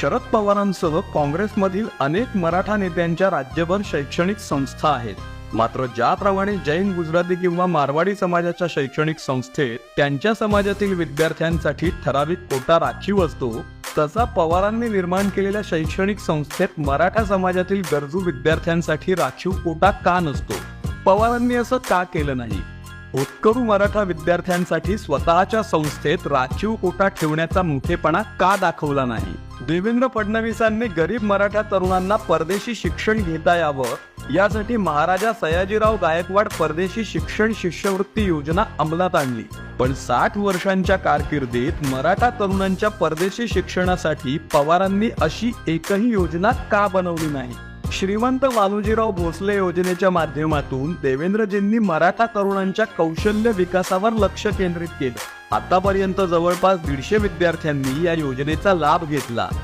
शरद पवारांसह काँग्रेसमधील अनेक मराठा नेत्यांच्या राज्यभर शैक्षणिक संस्था आहेत. मात्र ज्याप्रमाणे जैन, गुजराती किंवा मारवाडी समाजाच्या शैक्षणिक संस्थेत त्यांच्या समाजातील विद्यार्थ्यांसाठी ठराविक कोटा राखीव असतो, तसा पवारांनी निर्माण केलेल्या शैक्षणिक संस्थेत मराठा समाजातील गरजू विद्यार्थ्यांसाठी राखीव कोटा का नसतो? पवारांनी असं का केलं नाही? होतकरू मराठा विद्यार्थ्यांसाठी स्वतःच्या संस्थेत राखीव कोटा ठेवण्याचा मोठेपणा का दाखवला नाही? देवेंद्र फडणवीसांनी गरीब मराठा तरुणांना परदेशी शिक्षण घेता यावं यासाठी महाराजा सयाजीराव गायकवाड परदेशी शिक्षण शिष्यवृत्ती योजना अंमलात आणली. पण 60 वर्षांच्या कारकिर्दीत मराठा तरुणांच्या परदेशी शिक्षणासाठी पवारांनी अशी एकही योजना का बनवली नाही? श्रीमंत वालुजीराव भोसले योजनेच्या माध्यमातून देवेंद्रजींनी मराठा तरुणांच्या कौशल्य विकासावर लक्ष केंद्रित केलं. आतापर्यंत जवळपास 150 विद्यार्थ्यांनी या योजनेचा लाभ घेतला.